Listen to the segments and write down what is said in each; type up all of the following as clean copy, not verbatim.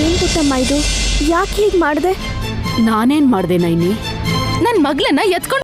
ಏನ್ ಗೊತ್ತಮ್ಮ ಇದು? ಯಾಕೆ ಹೀಗೆ ಮಾಡಿದೆ? ನಾನೇನ್ ಮಾಡ್ದೆ ನೈನಿ? ನನ್ ಮಗ್ಳನ್ನ ಎತ್ಕೊಂಡು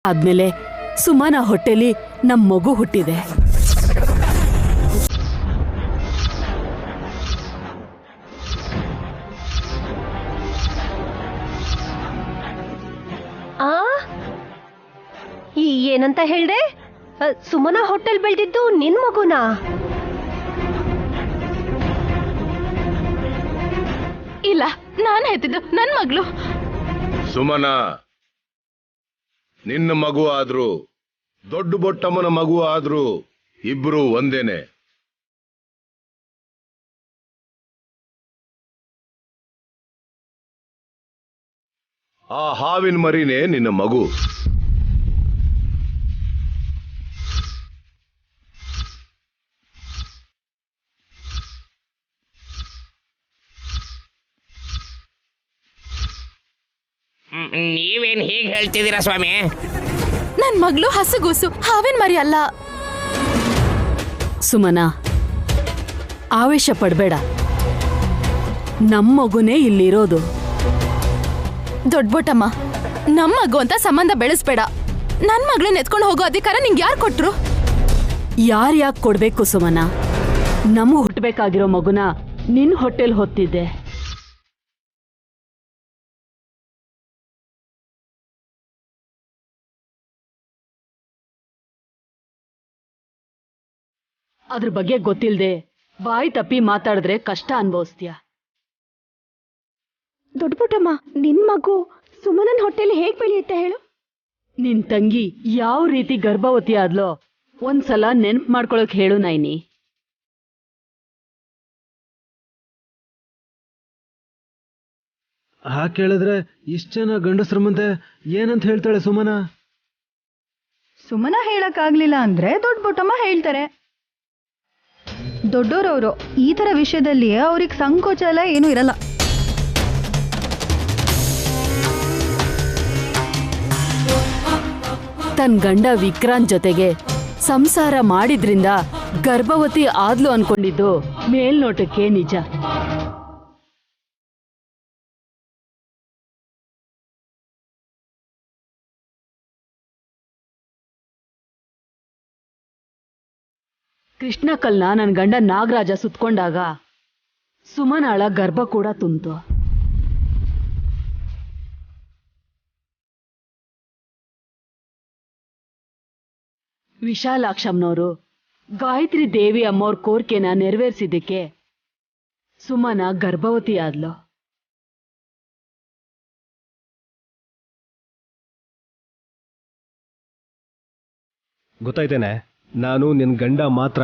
ಆದ್ಮೇಲೆ ಸುಮನ ಹೊಟ್ಟೆಲಿ ನಮ್ ಮಗು ಹುಟ್ಟಿದೆ. ಏನಂತ ಹೇಳ್ದೆ? ಸುಮನ ಹೋಟೆಲ್ ಬೆಳೆದಿದ್ದು ನಿನ್ ಮಗುನಾ? ಇಲ್ಲ, ನಾನ್ ಹೆತ್ತಿದ್ದು ನನ್ ಮಗಳು. ಸುಮನ ನಿನ್ನ ಮಗು ಆದ್ರೂ ದೊಡ್ಡ ಬೊಟ್ಟಮ್ಮನ ಮಗು ಆದ್ರೂ ಇಬ್ರು ಒಂದೇನೆ. ಆ ಹಾವಿನ ಮರಿನೇ ನಿನ್ನ ಮಗು. ನೀವೇನ್ ಹೀಗೆ ಹೇಳ್ತಿದ್ದೀರಾ ಸ್ವಾಮಿ? ನನ್ ಮಗಳು ಹಸುಗೂಸು, ಹಾವಿನ ಮರಿ ಅಲ್ಲ. ಸುಮನ, ಆವೇಶ ಪಡ್ಬೇಡ. ನಮ್ ಮಗುನೇ ಇಲ್ಲಿರೋದು. ದೊಡ್ಡಬೊಟ್ಟಮ್ಮ, ನಮ್ ಮಗು ಅಂತ ಸಂಬಂಧ ಬೆಳೆಸ್ಬೇಡ. ನನ್ ಮಗಳನ್ನ ಎತ್ಕೊಂಡು ಹೋಗೋ ಅಧಿಕಾರ ನಿಂಗೆ ಯಾರು ಕೊಟ್ರು? ಯಾಕೆ ಕೊಡ್ಬೇಕು ಸುಮನ? ನಮಗ್ ಹುಟ್ಟಬೇಕಾಗಿರೋ ಮಗುನ ನಿನ್ ಹೊಟ್ಟೆಲ್ ಹೊತ್ತಿದ್ದೆ. ಅದ್ರ ಬಗ್ಗೆ ಗೊತ್ತಿಲ್ದೆ ಬಾಯಿ ತಪ್ಪಿ ಮಾತಾಡಿದ್ರೆ ಕಷ್ಟ ಅನ್ಭವಿಸ್ತೀಯ. ದೊಡ್ಡಪುಟ್ಟಮ್ಮ, ನಿನ್ ಮಗು ಸುಮನನ್ ಹೊಟ್ಟೆಲಿ ಹೇಗ್ ಬೆಳೆಯುತ್ತೆ ಹೇಳು? ನಿನ್ ತಂಗಿ ಯಾವ ರೀತಿ ಗರ್ಭವತಿ ಆದ್ಲೋ ಒಂದ್ಸಲ ನೆನ್ಪು ಮಾಡ್ಕೊಳಕ್ ಹೇಳು ನೈನಿ. ಹಾಗೆ ಹೇಳಿದ್ರೆ ಇಷ್ಟ ಜನ ಗಂಡಸ್ರ ಮುಂದೆ ಏನಂತ ಹೇಳ್ತಾಳೆ ಸುಮನ? ಸುಮನ ಹೇಳಕ್ಕಾಗ್ಲಿಲ್ಲ ಅಂದ್ರೆ ದೊಡ್ಡಬೊಟ್ಟಮ್ಮ ಹೇಳ್ತಾರೆ. ದೊಡ್ಡೋರವರು ಈ ತರ ವಿಷಯದಲ್ಲಿ ಅವ್ರಿಗೆ ಸಂಕೋಚ ಎಲ್ಲ ಏನೂ ಇರಲ್ಲ. ತನ್ ಗಂಡ ವಿಕ್ರಾಂತ್ ಜೊತೆಗೆ ಸಂಸಾರ ಮಾಡಿದ್ರಿಂದ ಗರ್ಭವತಿ ಆದ್ಲು ಅನ್ಕೊಂಡಿದ್ದು ಮೇಲ್ನೋಟಕ್ಕೆ ನಿಜ. ಕೃಷ್ಣ ಕಲ್ನ ನನ್ ಗಂಡ ನಾಗರಾಜ ಸುತ್ಕೊಂಡಾಗ ಸುಮನಾಳ ಗರ್ಭ ಕೂಡ ತುಂಬ್ತು. ವಿಶಾಲಾಕ್ಷಮ್ಮನವರು ಗಾಯತ್ರಿ ದೇವಿ ಅಮ್ಮವ್ರ ಕೋರಿಕೆನ ನೆರವೇರಿಸಿದ್ದಕ್ಕೆ ಸುಮನ ಗರ್ಭವತಿ ಆದ್ಲು. ಗೊತ್ತಾಯ್ತೇನೆ, ನಾನು ನಿನ್ ಗಂಡ ಮಾತ್ರ.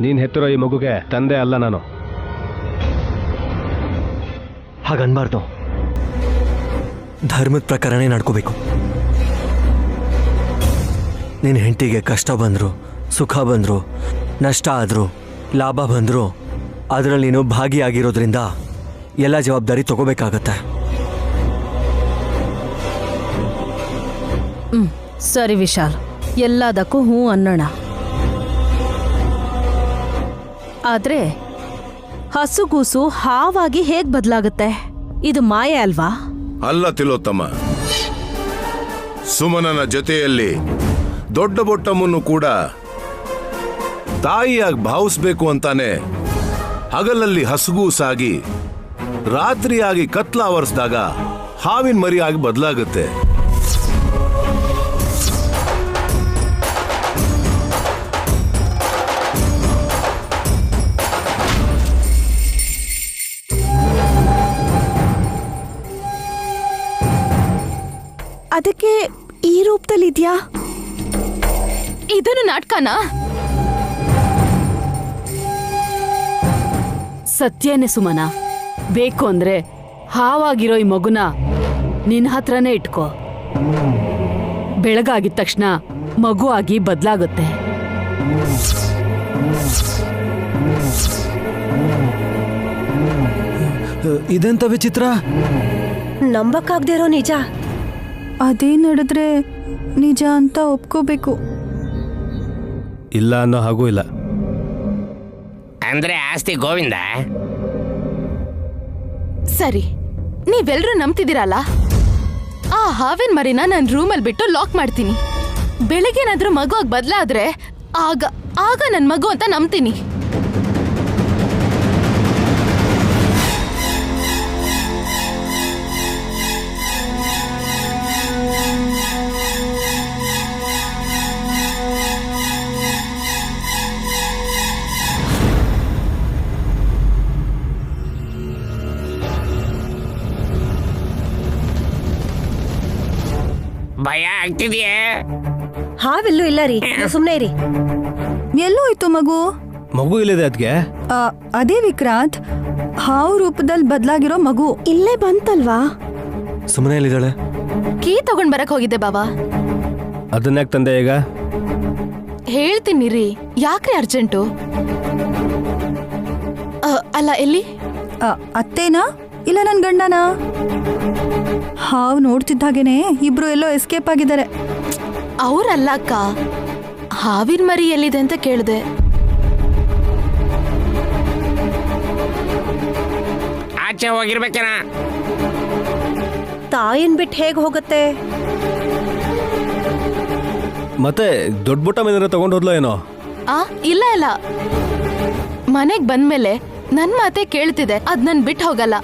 ನೀನ್ ಹೆತ್ತಿರೋ ಈ ಮಗುಗೆ ತಂದೆ ಅಲ್ಲ ನಾನು. ಹಾಗನ್ಬಾರ್ದು. ಧರ್ಮದ ಪ್ರಕಾರನೇ ನಡ್ಕೋಬೇಕು. ನಿನ್ನ ಹೆಂಡತಿಗೆ ಕಷ್ಟ ಬಂದ್ರು, ಸುಖ ಬಂದ್ರು, ನಷ್ಟ ಆದ್ರು ಲಾಭ ಬಂದರೂ ಅದರಲ್ಲಿ ನೀನು ಭಾಗಿಯಾಗಿರೋದ್ರಿಂದ ಎಲ್ಲ ಜವಾಬ್ದಾರಿ ತಗೋಬೇಕಾಗತ್ತೆ. ಸರಿ ವಿಶಾಲ್, ಎಲ್ಲದಕ್ಕೂ ಹ್ಞೂ ಅನ್ನೋಣ. ಆದ್ರೆ ಹಸುಗೂಸು ಹಾವಾಗಿ ಹೇಗ್ ಬದಲಾಗುತ್ತೆ? ಇದು ಮಾಯೆ ಅಲ್ವಾ? ಅಲ್ಲ ತಿಲೋತ್ತಮ, ಸುಮನನ ಜೊತೆಯಲ್ಲಿ ದೊಡ್ಡ ಬೊಟ್ಟಮ್ಮನ್ನು ಕೂಡ ತಾಯಿಯಾಗಿ ಭಾವಿಸ್ಬೇಕು ಅಂತಾನೆ ಹಗಲಲ್ಲಿ ಹಸುಗೂಸಾಗಿ ರಾತ್ರಿಯಾಗಿ ಕತ್ಲಾವರಿಸಿದಾಗ ಹಾವಿನ ಮರಿಯಾಗಿ ಬದಲಾಗುತ್ತೆ. ಅದಕ್ಕೆ ಈ ರೂಪದಲ್ಲಿದ್ಯಾ? ಇದನ್ನು ನಾಟಕನಾ? ಸತ್ಯನೇ ಸುಮನ. ಬೇಕು ಅಂದ್ರೆ ಹಾವಾಗಿರೋ ಈ ಮಗುನ ನಿನ್ನ ಹತ್ರನೇ ಇಟ್ಕೋ. ಬೆಳಗಾಗಿದ ತಕ್ಷಣ ಮಗು ಆಗಿ ಬದಲಾಗುತ್ತೆ. ಇದೆಂತ ವಿಚಿತ್ರ. ನಂಬಕ್ಕಾಗ್ದೇ ಇರೋ ನಿಜ. ಅದೇ ನಡೆದ್ರೆ ನಿಜ ಅಂತ ಒಪ್ಕೋಬೇಕು. ಇಲ್ಲ ಅನ್ನೋ ಹಾಗೂ ಇಲ್ಲ. ಅಂದ್ರೆ ಆಸ್ತಿ ಗೋವಿಂದ. ಸರಿ, ನೀವೆಲ್ರೂ ನಂಬ್ತಿದ್ದೀರಲ್ಲ, ಆ ಹಾವಿನ ಮರಿನ ನನ್ನ ರೂಮಲ್ಲಿ ಬಿಟ್ಟು ಲಾಕ್ ಮಾಡ್ತೀನಿ. ಬೆಳಿಗ್ಗೆನಾದ್ರೂ ಮಗು ಆಗಿ ಬದಲಾದ್ರೆ ಆಗ ನನ್ನ ಮಗು ಅಂತ ನಂಬ್ತೀನಿ. ಭಯ ಆಗ್ತಿದೆಯೇ? ಹಾವೆಲ್ಲೂ ಇಲ್ಲ ರೀ, ಸುಮ್ನೆ ಇರಿ. ಎಲ್ಲೋಯ್ತು ಮಗು? ಮಗು ಇಲ್ಲಿದೆ ಅದಕ್ಕೆ. ಅದೇ ವಿಕ್ರಾಂತ್, ಹಾವು ರೂಪದಲ್ಲಿ ಬದಲಾಗಿರೋ ಮಗು ಇಲ್ಲೇ ಬಂತಲ್ವಾ? ಸುಮ್ಮನೆ ಎಲ್ಲಿದ್ದಾಳೆ? ಕೀ ತಗೊಂಡ್ ಬರಕ್ ಹೋಗಿದ್ದೆ ಬಾಬಾ. ಅದನ್ನ್ಯಾಕೆ ತಂದೆ ಈಗ? ಹೇಳ್ತೀನಿ ರೀ, ಯಾಕ್ರಿ ಅರ್ಜೆಂಟು? ಅಲ್ಲ, ಎಲ್ಲಿ? ಅತ್ತೇನಾ ಇಲ್ಲ ನನ್ ಗಂಡನಾ? ಹಾವು ನೋಡ್ತಿದ್ದಾಗೇನೆ ಇಬ್ರು ಎಲ್ಲೋ ಎಸ್ಕೇಪ್ ಆಗಿದ್ದಾರೆ. ಅವ್ರಲ್ಲ ಅಕ್ಕ, ಹಾವಿನ ಮರಿ ಎಲ್ಲಿದೆ ಅಂತ ಕೇಳಿದೆ. ಆಚೆ ಹೋಗಿರ್ಬೇಕೇನ? ತಾಯಿನ್ ಬಿಟ್ಟು ಹೇಗ್ ಹೋಗುತ್ತೆ? ಮತ್ತೆ ದೊಡ್ಡ ಬುಟ್ಟ ಮೇಲೆ ತಗೊಂಡು ಹೋದ್ಲೋ ಏನೋ? ಇಲ್ಲ ಇಲ್ಲ, ಮನೆಗ್ ಬಂದ್ಮೇಲೆ ನನ್ ಮಾತೆ ಕೇಳ್ತಿದೆ. ಅದ್ ನನ್ ಬಿಟ್ಟು ಹೋಗಲ್ಲ.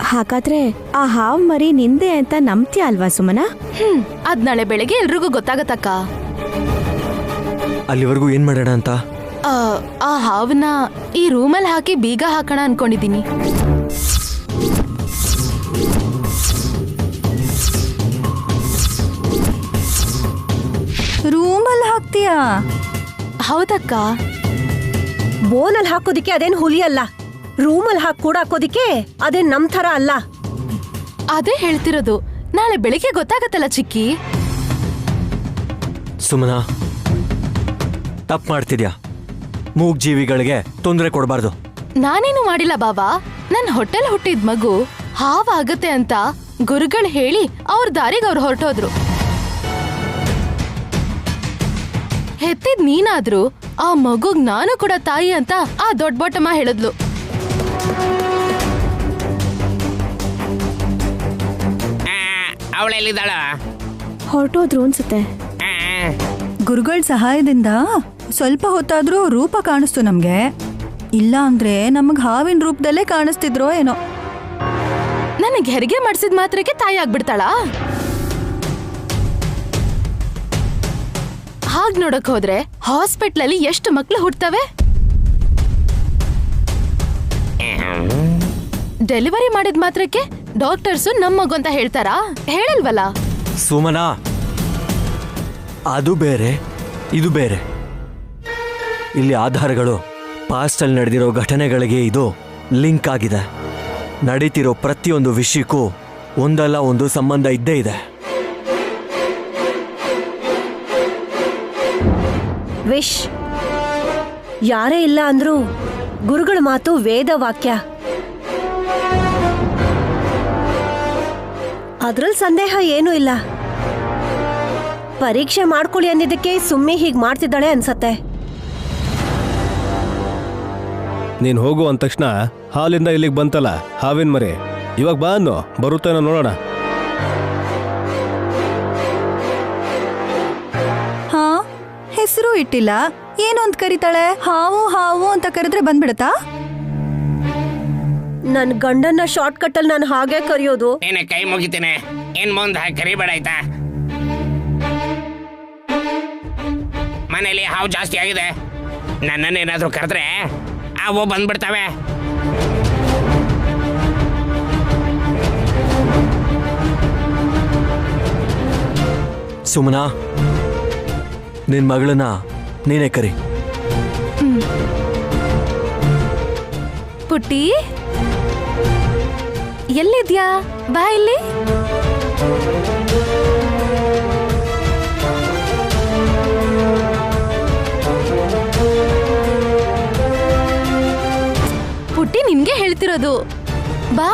ಹಾಗಾದ್ರೆ ಆ ಹಾವ್ ಮರಿ ನಿಂದೆ ಅಂತ ನಂಬ್ತೀಯ ಅಲ್ವಾ ಸುಮನ? ಅದ್ ನಾಳೆ ಬೆಳಗ್ಗೆ ಎಲ್ರಿಗೂ ಗೊತ್ತಾಗತ್ತಕ್ಕ. ಅಲ್ಲಿವರೆಗೂ ಏನ್ ಮಾಡೋಣ ಅಂತ? ಆ ಹಾವನ್ನ ಈ ರೂಮಲ್ಲಿ ಹಾಕಿ ಬೀಗ ಹಾಕೋಣ ಅನ್ಕೊಂಡಿದೀನಿ. ರೂಮಲ್ಲಿ ಹಾಕ್ತೀಯಾ? ಹೌದಕ್ಕ. ಬೋನಲ್ಲಿ ಹಾಕೋದಿಕ್ಕೆ ಅದೇನ್ ಹುಲಿ ಅಲ್ಲ. ರೂಮಲ್ಲಿ ಹಾಕಿ ಕೂಡ ಹಾಕೋದಿಕ್ಕೆ ಅದೇನ್ ನಮ್ ಥರ ಅಲ್ಲ. ಅದೇ ಹೇಳ್ತಿರೋದು, ನಾಳೆ ಬೆಳಿಗ್ಗೆ ಗೊತ್ತಾಗತ್ತಲ್ಲ ಚಿಕ್ಕಿ. ಸುಮನ, ತಪ್ಪು ಮಾಡ್ತಿದ್ಯಾ. ಮೂಗ್ ಜೀವಿಗಳಿಗೆ ತೊಂದರೆ ಕೊಡಬಾರ್ದು. ನಾನೇನು ಮಾಡಿಲ್ಲ ಬಾಬಾ. ನನ್ ಹೊಟ್ಟೆಲ್ ಹುಟ್ಟಿದ ಮಗು ಹಾವಾಗತ್ತೆ ಅಂತ ಗುರುಗಳು ಹೇಳಿ ಅವ್ರ ದಾರಿಗೆ ಅವ್ರು ಹೊರಟೋದ್ರು. ಹೆತ್ತಿದ್ ನೀನಾದ್ರೂ ಆ ಮಗುಗ್ ನಾನು ಕೂಡ ತಾಯಿ ಅಂತ ಆ ದೊಡ್ಡ ಬೊಟ್ಟಮ್ಮ ಹೇಳಿದ್ಲು. ಅವಳೆಲ್ಲಿದ್ದಾಳ? ಹೊರಟೋದ್ರು ಅನ್ಸುತ್ತೆ. ಗುರುಗಳ ಸಹಾಯದಿಂದ ಸ್ವಲ್ಪ ಹೊತ್ತಾದ್ರೂ ರೂಪ ಕಾಣಿಸ್ತು ನಮ್ಗೆ. ಇಲ್ಲ ಅಂದ್ರೆ ನಮಗ್ ಹಾವಿನ ರೂಪದಲ್ಲೇ ಕಾಣಿಸ್ತಿದ್ರೋ ಏನೋ. ನನಗೆ ಹೆರಿಗೆ ಮಾಡಿಸಿದ ಮಾತ್ರಕ್ಕೆ ತಾಯಿ ಆಗ್ಬಿಡ್ತಾಳ? ಹಾಗ್ ನೋಡಕ್ ಹೋದ್ರೆ ಹಾಸ್ಪಿಟ್ಲಲ್ಲಿ ಎಷ್ಟು ಮಕ್ಳು ಹುಟ್ಟತವೆ. ಡೆಲಿವರಿ ಮಾಡಿದ ಮಾತ್ರಕ್ಕೆ ಡಾಕ್ಟರ್ಸು ನಮ್ಮ ಮಗು ಅಂತ ಹೇಳ್ತಾರಾ? ಹೇಳಲ್ವಲ್ಲ. ಸುಮನ, ಅದು ಬೇರೆ ಇದು ಬೇರೆ. ಇಲ್ಲಿ ಆಧಾರಗಳು ಪಾಸ್ಟಲ್ಲಿ ನಡೆದಿರೋ ಘಟನೆಗಳಿಗೆ ಇದು ಲಿಂಕ್ ಆಗಿದೆ. ನಡೀತಿರೋ ಪ್ರತಿಯೊಂದು ವಿಷಯಕ್ಕೂ ಒಂದಲ್ಲ ಒಂದು ಸಂಬಂಧ ಇದ್ದೇ ಇದೆ. ವಿಶ್, ಯಾರೇ ಇಲ್ಲ ಅಂದ್ರೂ ಗುರುಗಳ ಮಾತು ವೇದ ವಾಕ್ಯ. ಅದ್ರಲ್ಲಿ ಸಂದೇಹ ಏನೂ ಇಲ್ಲ. ಪರೀಕ್ಷೆ ಮಾಡ್ಕೊಳ್ಳಿ ಅಂದಿದ್ದಕ್ಕೆ ಸುಮ್ಮನೆ ಹೀಗ್ ಮಾಡ್ತಿದ್ದಾಳೆ ಅನ್ಸತ್ತೆ. ನೀನು ಹೋಗು ಅಂದ ತಕ್ಷಣ ಹಾಲಿಂದ ಇಲ್ಲಿಗೆ ಬಂತಲ್ಲ ಹಾವಿನ ಮರಿ, ಇವಾಗ ಬಾ ಅನ್ನು, ಬರುತ್ತೇನೋ ನೋಡೋಣ. ಹಾ, ಹೆಸರು ಇಟ್ಟಿಲ್ಲ, ಏನು ಅಂತ ಕರೀತಾಳೆ? ಹಾವು ಹಾವು ಅಂತ ಕರೆದ್ರೆ ಬಂದ್ಬಿಡತ್ತಾ? ನನ್ ಗಂಡನ್ನ ಶಾರ್ಟ್ ಕಟ್ ಅಲ್ಲಿ ನಾನು ಹಾಗೆ ಕರೆಯೋದು. ಏನ ಕೈ ಮುಗಿತೇನೆ, ಏನ್ ಮುಂದೆ ಕರಿಬೇಡ ಆಯ್ತಾ? ಮನೇಲಿ ಹಾವು ಜಾಸ್ತಿ ಆಗಿದೆ, ನನ್ನನ್ನೇನಾದ್ರೂ ಕರೆದ್ರೆ ಅವು ಬಂದ್ಬಿಡ್ತವೆ. ಸುಮನಾ, ನಿನ್ ಮಗಳನ್ನ ನೀನೇ ಕರಿ. ಪುಟ್ಟಿ ಎಲ್ಲಿದ್ಯಾ? ಬಾ ಇಲ್ಲಿ. ಪುಟ್ಟಿ ನಿನ್ಗೆ ಹೇಳ್ತಿರೋದು, ಬಾ.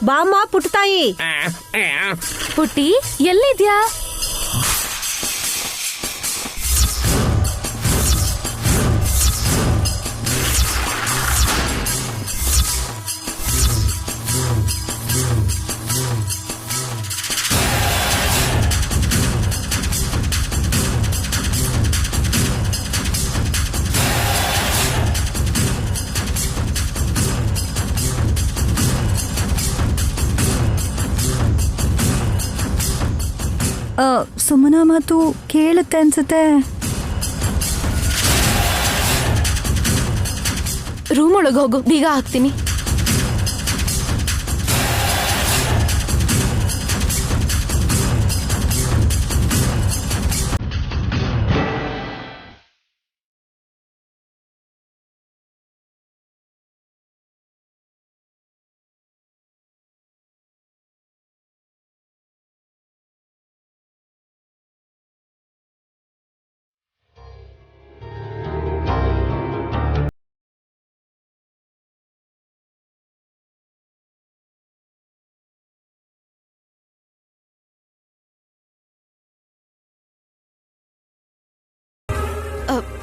ಬಾಮ್ಮ ಪುಟ್ಟತಾಯಿ. ಪುಟ್ಟಿ ಎಲ್ಲಿದ್ಯಾ? ಸುಮನಾ ಮಾತು ಕೇಳುತ್ತೆ ಅನ್ಸುತ್ತೆ. ರೂಮ್ ಒಳಗೆ ಹೋಗು, ಬೀಗ ಹಾಕ್ತೀನಿ.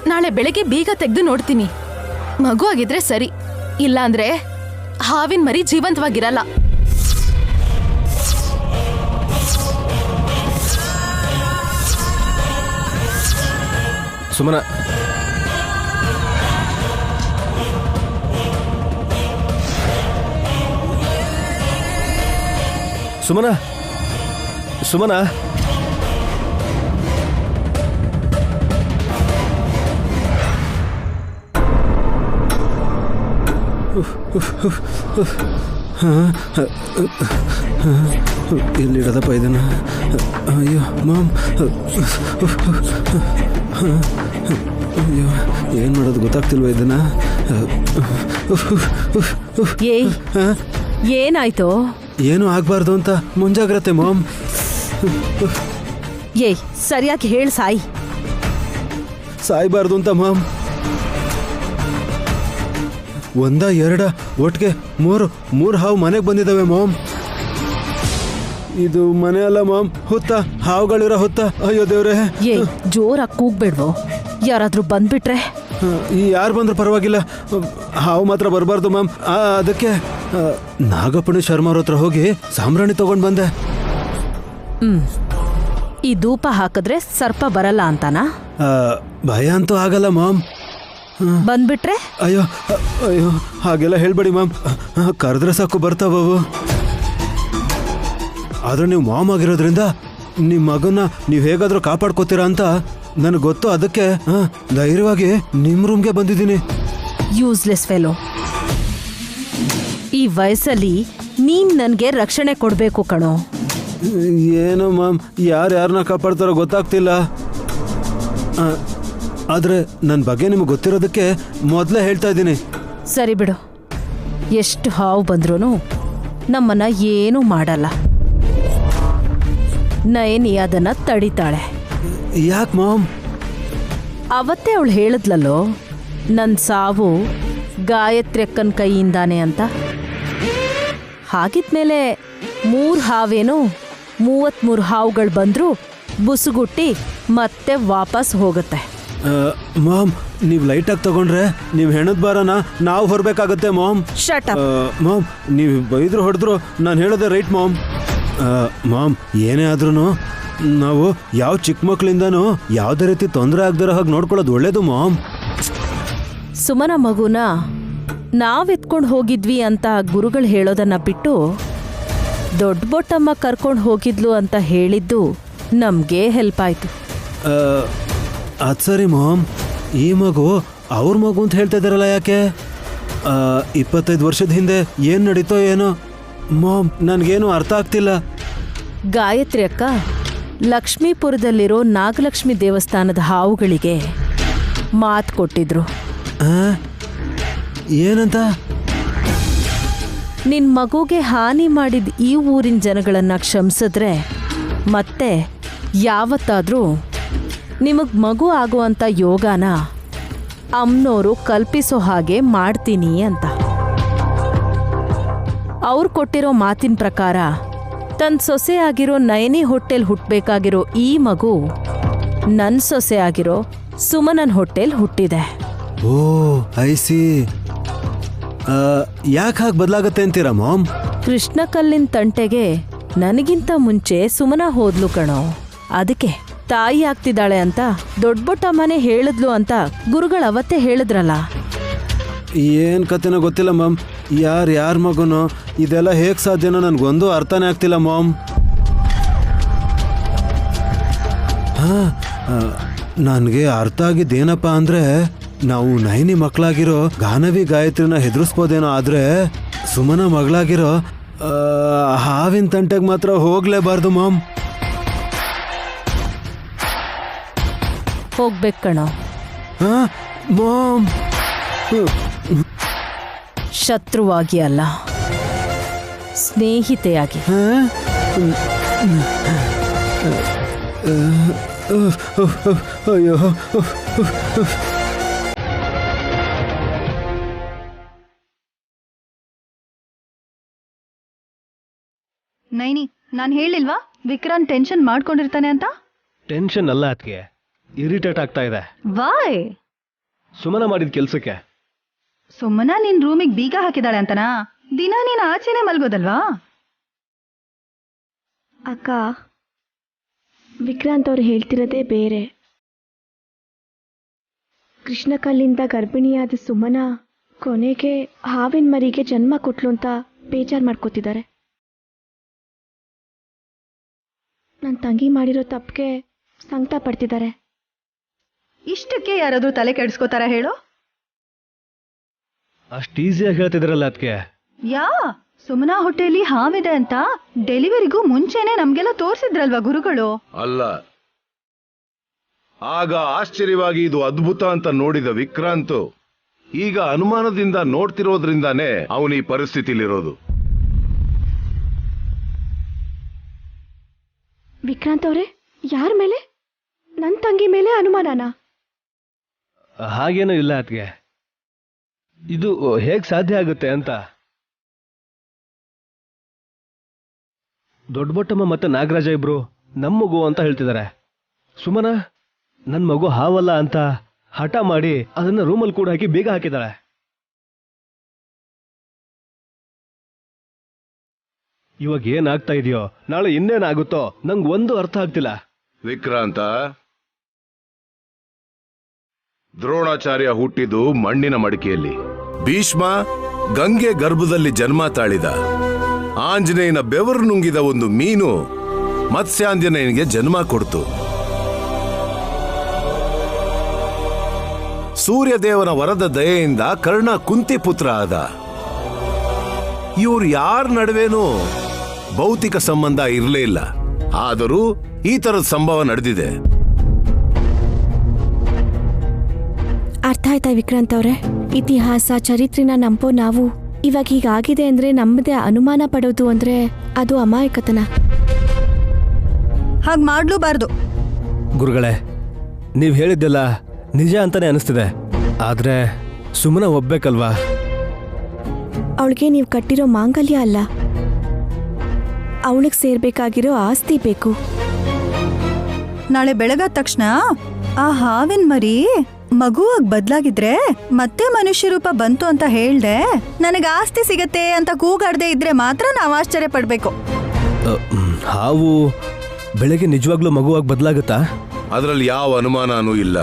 ನಾಳೆ ಬೆಳಗ್ಗೆ ಬೀಗ ತೆಗೆದು ನೋಡ್ತೀನಿ. ಮಗು ಆಗಿದ್ರೆ ಸರಿ, ಇಲ್ಲ ಅಂದ್ರೆ ಹಾವಿನ ಮರಿ ಜೀವಂತವಾಗಿರಲ್ಲ. ಸುಮನಾ, ಸುಮನಾ, ಸುಮನಾ, ಎಲ್ಲಿಡದಪ್ಪ ಇದನ್ನ? ಅಯ್ಯೋ ಮಾಮ್, ಅಯ್ಯೋ ಏನು ಮಾಡೋದು ಗೊತ್ತಾಗ್ತಿಲ್ವ ಇದನ್ನ? ಏನಾಯ್ತು? ಏನು ಆಗ್ಬಾರ್ದು ಅಂತ ಮುಂಜಾಗ್ರತೆ ಮಾಮ್. ಏಯ್, ಸರಿಯಾಗಿ ಹೇಳು ಸಾಯಿ. ಸಾಯ್ಬಾರ್ದು ಅಂತ ಮಾಮ್. ಒಂದ ಎರಡ ಒಟ್ಟಿಗೆ ಮೂರು ಹಾವು ಮನೆಗೆ ಬಂದಿದ್ದಾವೆ ಮಾಮ್. ಇದು ಮನೆ ಅಲ್ಲ ಮಾಮ್, ಹುತ್ತ, ಹಾವುಗಳಿರೋ ಹುತ್ತ. ಅಯ್ಯೋ ದೇವ್ರೆ. ಏಯ್, ಜೋರಾಗಿ ಕೂಗ್ಬೇಡ್ವೋ, ಯಾರಾದ್ರೂ ಬಂದ್ಬಿಟ್ರೆ? ಯಾರು ಬಂದ್ರು ಪರವಾಗಿಲ್ಲ, ಹಾವು ಮಾತ್ರ ಬರಬಾರ್ದು ಮ್ಯಾಮ್. ಅದಕ್ಕೆ ನಾಗಪ್ಪನ ಶರ್ಮಾರ್ ಹತ್ರ ಹೋಗಿ ಸಾಂಬ್ರಾಣಿ ತಗೊಂಡ್ ಬಂದೆ. ಈ ಧೂಪ ಹಾಕಿದ್ರೆ ಸರ್ಪ ಬರಲ್ಲ ಅಂತಾನಾ? ಭಯ ಅಂತೂ ಆಗಲ್ಲ ಮಾಮ್. ಬಂದ್ಬಿಟ್ರೆ? ಅಯ್ಯೋ ಅಯ್ಯೋ, ಹಾಗೆಲ್ಲ ಹೇಳ್ಬೇಡಿ ಮ್ಯಾಮ್, ಕರೆದ್ರೆ ಸಾಕು ಬರ್ತಾವವು. ಆದ್ರೆ ನೀವು ಮಾಮ್ ಆಗಿರೋದ್ರಿಂದ ನಿಮ್ಮ ಮಗನ್ನ ನೀವು ಹೇಗಾದ್ರೂ ಕಾಪಾಡ್ಕೋತೀರಾ ಅಂತ ನನಗೆ ಗೊತ್ತು. ಅದಕ್ಕೆ ಧೈರ್ಯವಾಗಿ ನಿಮ್ಮ ರೂಮ್ಗೆ ಬಂದಿದ್ದೀನಿ. ಯೂಸ್ಲೆಸ್ ಫೆಲೋ, ಈ ವಯಸ್ಸಲ್ಲಿ ನೀನ್ ನನ್ಗೆ ರಕ್ಷಣೆ ಕೊಡ್ಬೇಕು ಕಣೋ. ಏನೋ ಮ್ಯಾಮ್, ಯಾರನ್ನ ಕಾಪಾಡ್ತಾರೋ ಗೊತ್ತಾಗ್ತಿಲ್ಲ. ಆದ್ರೆ ನನ್ನ ಬಗ್ಗೆ ನಿಮಗೆ ಗೊತ್ತಿರೋದಕ್ಕೆ ಮೊದಲೇ ಹೇಳ್ತಾ ಇದ್ದೀನಿ. ಸರಿ ಬಿಡು, ಎಷ್ಟು ಹಾವು ಬಂದ್ರೂ ನಮ್ಮನ್ನ ಏನೂ ಮಾಡಲ್ಲ. ನಯನಿ ಅದನ್ನ ತಡಿತಾಳೆ. ಯಾಕೆ ಮಾಮ್? ಅವತ್ತೇ ಅವಳು ಹೇಳಿದ್ಲಲ್ಲೋ ನನ್ನ ಸಾವು ಗಾಯತ್ರಿ ಅಕ್ಕನ ಕೈಯಿಂದಾನೆ ಅಂತ. ಹಾಗಿದ್ಮೇಲೆ 3 ಹಾವೇನೋ 33 ಹಾವುಗಳು ಬಂದರೂ ಬುಸುಗುಟ್ಟಿ ಮತ್ತೆ ವಾಪಸ್ ಹೋಗುತ್ತೆ. ಮಾಮ್, ನೀವು ಲೈಟಾಗಿ ತಗೊಂಡ್ರೆ ನೀವು ಹೆಣದ ಬಾರನ ನಾವು ಹೊರಬೇಕಾಗತ್ತೆ ಮಾಮ್. Shut up. ಮಾಮ್, ನೀವು ಬೈದ್ರು ಹೊಡೆದ್ರು ನಾನು ಹೇಳೋದೇ ರೈಟ್ ಮಾಮ್. ಮಾಮ್, ಏನೇ ಆದ್ರೂ ನಾವು ಯಾವ ಚಿಕ್ಕ ಮಕ್ಕಳಿಂದನೂ ಯಾವುದೇ ರೀತಿ ತೊಂದರೆ ಆಗದಿರೋ ಹಾಗೆ ನೋಡ್ಕೊಳ್ಳೋದು ಒಳ್ಳೇದು ಮಾಮ್. ಸುಮನ ಮಗುನ ನಾವೆತ್ಕೊಂಡು ಹೋಗಿದ್ವಿ ಅಂತ ಗುರುಗಳು ಹೇಳೋದನ್ನ ಬಿಟ್ಟು ದೊಡ್ಡ ಬೊಟ್ಟಮ್ಮ ಕರ್ಕೊಂಡು ಹೋಗಿದ್ಲು ಅಂತ ಹೇಳಿದ್ದು ನಮಗೆ ಹೆಲ್ಪ್ ಆಯ್ತು. ಅದು ಸರಿ ಮಾಮ್, ಈ ಮಗು ಅವ್ರ ಮಗು ಅಂತ ಹೇಳ್ತಾ ಇದ್ದಾರಲ್ಲ, ಯಾಕೆ? 25 ವರ್ಷದ ಹಿಂದೆ ಏನು ನಡೀತೋ ಏನೋ ಮಾಮ್, ನನಗೇನು ಅರ್ಥ ಆಗ್ತಿಲ್ಲ. ಗಾಯತ್ರಿ ಅಕ್ಕ ಲಕ್ಷ್ಮೀಪುರದಲ್ಲಿರೋ ನಾಗಲಕ್ಷ್ಮಿ ದೇವಸ್ಥಾನದ ಹಾವುಗಳಿಗೆ ಮಾತು ಕೊಟ್ಟಿದ್ರು. ಏನಂತ? ನಿನ್ ಮಗುಗೆ ಹಾನಿ ಮಾಡಿದ ಈ ಊರಿನ ಜನಗಳನ್ನ ಕ್ಷಮಿಸಿದ್ರೆ ಮತ್ತೆ ಯಾವತ್ತಾದ್ರೂ ನಿಮಗ್ ಮಗು ಆಗುವಂತ ಯೋಗನ ಅಮ್ನೋರು ಕಲ್ಪಿಸೋ ಹಾಗೆ ಮಾಡ್ತೀನಿ ಅಂತ. ಅವ್ರು ಕೊಟ್ಟಿರೋ ಮಾತಿನ ಪ್ರಕಾರ ತನ್ನ ಸೊಸೆ ಆಗಿರೋ ನಯನಿ ಹೊಟ್ಟೆಲ್ ಹುಟ್ಟಬೇಕಾಗಿರೋ ಈ ಮಗು ನನ್ನ ಸೊಸೆ ಆಗಿರೋ ಸುಮನನ್ ಹೊಟ್ಟೆಲ್ ಹುಟ್ಟಿದೆ. ಓ ಐಸಿ. ಯಾಕೆ ಹಾಗೆ ಬದಲಾಗತ್ತೆ ಅಂತೀರಾ ಮಾಮ್? ಕೃಷ್ಣ ಕಲ್ಲಿನ ತಂಟೆಗೆ ನನಗಿಂತ ಮುಂಚೆ ಸುಮನ ಹೋದ್ಲು ಕಣೋ. ಅದಕ್ಕೆ ತಾಯಿ ಆಗ್ತಿದ್ದಾಳೆ ಅಂತ ದೊಡ್ಡಬೊಟ್ಟಮ್ಮನೆ ಹೇಳಿದ್ಲು ಅಂತ ಗುರುಗಳು ಅವತ್ತೇ ಹೇಳಿದ್ರಲ್ಲ. ಏನು ಕತೆನೋ ಗೊತ್ತಿಲ್ಲ ಮಾಮ್. ಯಾರ ಮಗುನೋ ಇದೆಲ್ಲ ಹೇಗೆ ಸಾಧ್ಯನೋ ನನಗೊಂದು ಅರ್ಥನೇ ಆಗ್ತಿಲ್ಲ ಮಾಮ್. ಹಾಂ, ನನಗೆ ಅರ್ಥ ಆಗಿದ್ದೇನಪ್ಪ ಅಂದರೆ, ನಾವು ನೈನಿ ಮಕ್ಕಳಾಗಿರೋ ಗಾನವಿ ಗಾಯತ್ರಿನ ಹೆದರ್ಸ್ಬೋದೇನೋ, ಆದರೆ ಸುಮನ ಮಗಳಾಗಿರೋ ಹಾವಿನ ತಂಟೆಗೆ ಮಾತ್ರ ಹೋಗ್ಲೇಬಾರ್ದು ಮಾಮ್. ಹೋಗ್ಬೇಕು ಕಣೋ. ಹಾಂ ಮಾಮ್. ಶತ್ರುವಾಗಿ ಅಲ್ಲ, ಸ್ನೇಹಿತೆಯಾಗಿ. ಅಯ್ಯೋ, ನೈನಿ, ನಾನು ಹೇಳಿಲ್ವಾ ವಿಕ್ರಾಂತ್ ಟೆನ್ಷನ್ ಮಾಡ್ಕೊಂಡಿರ್ತಾನೆ ಅಂತ? ಟೆನ್ಷನ್ ಅಲ್ಲ ಅದಕ್ಕೆ, ಇರಿಟೇಟ್ ಆಗ್ತಾ ಇದೆ. ವಾಯ್? ಸುಮನ ಮಾಡಿದ ಕೆಲ್ಸಕ್ಕೆ. ಸುಮ್ಮನ ನಿನ್ ರೂಮಿಗೆ ಬೀಗ ಹಾಕಿದಾಳೆ ಅಂತನಾ? ದಿನ ನೀನ್ ಆಚೆನೆ ಮಲ್ಗೋದಲ್ವಾ? ಅಕ್ಕ, ವಿಕ್ರಾಂತ್ ಅವ್ರು ಹೇಳ್ತಿರೋದೇ ಬೇರೆ. ಕೃಷ್ಣ ಕಲ್ಲಿಂದ ಗರ್ಭಿಣಿಯಾದ ಸುಮನ ಕೊನೆಗೆ ಹಾವಿನ ಮರಿಗೆ ಜನ್ಮ ಕೊಟ್ಲು ಅಂತ ಬೇಜಾರು ಮಾಡ್ಕೋತಿದ್ದಾರೆ. ನನ್ನ ತಂಗಿ ಮಾಡಿರೋ ತಪ್ಪಿಗೆ ಸಂಕಟ ಪಡ್ತಿದ್ದಾರೆ. ಇಷ್ಟಕ್ಕೆ ಯಾರಾದ್ರೂ ತಲೆ ಕೆಡಿಸ್ಕೋತಾರ ಹೇಳೋ? ಅಷ್ಟು ಈಸಿಯಾಗಿ ಹೇಳ್ತಿದ್ರಲ್ಲ ಅದಕ್ಕೆ. ಸುಮನಾ ಹೊಟ್ಟೆಯಲ್ಲಿ ಹಾವಿದೆ ಅಂತ ಡೆಲಿವರಿಗೂ ಮುಂಚೆನೆ ನಮ್ಗೆಲ್ಲ ತೋರಿಸಿದ್ರಲ್ವಾ ಗುರುಗಳು? ಅಲ್ಲ, ಆಗ ಆಶ್ಚರ್ಯವಾಗಿ ಇದು ಅದ್ಭುತ ಅಂತ ನೋಡಿದ ವಿಕ್ರಾಂತ್ ಈಗ ಅನುಮಾನದಿಂದ ನೋಡ್ತಿರೋದ್ರಿಂದಾನೇ ಅವನು ಈ ಪರಿಸ್ಥಿತಿಲಿರೋದು. ವಿಕ್ರಾಂತ್ ಅವರೇ, ಯಾರ ಮೇಲೆ? ನನ್ನ ತಂಗಿ ಮೇಲೆ ಅನುಮಾನನಾ? ಹಾಗೇನೂ ಇಲ್ಲ ಅದಕ್ಕೆ. ಇದು ಹೇಗ್ ಸಾಧ್ಯ ಆಗುತ್ತೆ ಅಂತ ದೊಡ್ಡಬೊಟ್ಟಮ್ಮ ಮತ್ತೆ ನಾಗರಾಜ ಇಬ್ರು ನಮ್ಮ ಮಗು ಅಂತ ಹೇಳ್ತಿದ್ದಾರೆ. ಸುಮನ ನನ್ ಮಗು ಹಾವಲ್ಲ ಅಂತ ಹಠ ಮಾಡಿ ಅದನ್ನ ರೂಮಲ್ಲಿ ಕೂಡ ಹಾಕಿ ಬೇಗ ಹಾಕಿದಾಳೆ. ಇವಾಗ ಏನಾಗ್ತಾ ಇದೆಯೋ, ನಾಳೆ ಇನ್ನೇನಾಗುತ್ತೋ ನಂಗೆ ಒಂದು ಅರ್ಥ ಆಗ್ತಿಲ್ಲ. ವಿಕ್ರಾಂತ, ದ್ರೋಣಾಚಾರ್ಯ ಹುಟ್ಟಿದ್ದು ಮಣ್ಣಿನ ಮಡಿಕೆಯಲ್ಲಿ. ಭೀಷ್ಮ ಗಂಗೆ ಗರ್ಭದಲ್ಲಿ ಜನ್ಮ ತಾಳಿದ. ಆಂಜನೇಯನ ಬೆವರು ನುಂಗಿದ ಒಂದು ಮೀನು ಮತ್ಸ್ಯಾಂಜನೇಯನಿಗೆ ಜನ್ಮ ಕೊಡ್ತು. ಸೂರ್ಯದೇವನ ವರದ ದಯೆಯಿಂದ ಕರ್ಣ ಕುಂತಿ ಪುತ್ರ ಆದ. ಇವ್ರು ಯಾರ ನಡುವೆನೂ ಭೌತಿಕ ಸಂಬಂಧ ಇರಲೇ ಇಲ್ಲ. ಆದರೂ ಈ ತರದ ಸಂಭವ ನಡೆದಿದೆ. ಅರ್ಥ ಆಯ್ತಾ ವಿಕ್ರಾಂತ್ ಅವ್ರೆ? ಇತಿಹಾಸ ಚರಿತ್ರೆನ ನಂಬೋ ನಾವು ಇವಾಗ ಹೀಗಾಗಿದೆ ಅಂದ್ರೆ ನಮ್ಮದೇ ಅನುಮಾನ ಪಡೋದು ಅಂದ್ರೆ ಅದು ಅಮಾಯಕತನ. ಹಾಗೆ ಮಾಡ್ಲೂಬಾರ್ದು. ಗುರುಗಳೇ ನೀವು ಹೇಳಿದ್ದೆಲ್ಲ ನಿಜ ಅಂತಾನೆ ಅನಿಸ್ತಿದೆ. ಆದ್ರೆ ಸುಮ್ಮನೆ ಒಬ್ಬೇಕಲ್ವಾ? ಅವಳಿಗೆ ನೀವು ಕಟ್ಟಿರೋ ಮಾಂಗಲ್ಯ ಅಲ್ಲ, ಅವಳಿಗೆ ಸೇರ್ಬೇಕಾಗಿರೋ ಆಸ್ತಿ ಬೇಕು. ನಾಳೆ ಬೆಳಗಾದ ತಕ್ಷಣ ಆ ಹಾವಿನ ಮರಿ ಮಗುವಾಗಿ ಬದ್ಲಾಗಿದ್ರೆ ಮತ್ತೆ ಮನುಷ್ಯ ರೂಪ ಬಂತು ಅಂತ ಹೇಳ್ದೆ, ನನಗೆ ಆಸ್ತಿ ಸಿಗತ್ತೆ ಅಂತ ಕೂಗಾಡದೆ ಇದ್ರೆ ಮಾತ್ರ ನಾವು ಆಶ್ಚರ್ಯ ಪಡ್ಬೇಕು. ಹಾವು ಬೆಳಗ್ಗೆ ನಿಜವಾಗ್ಲೂ ಮಗುವಾಗಿ ಬದಲಾಗುತ್ತಾ? ಅದರಲ್ಲಿ ಯಾವ ಅನುಮಾನನೂ ಇಲ್ಲ.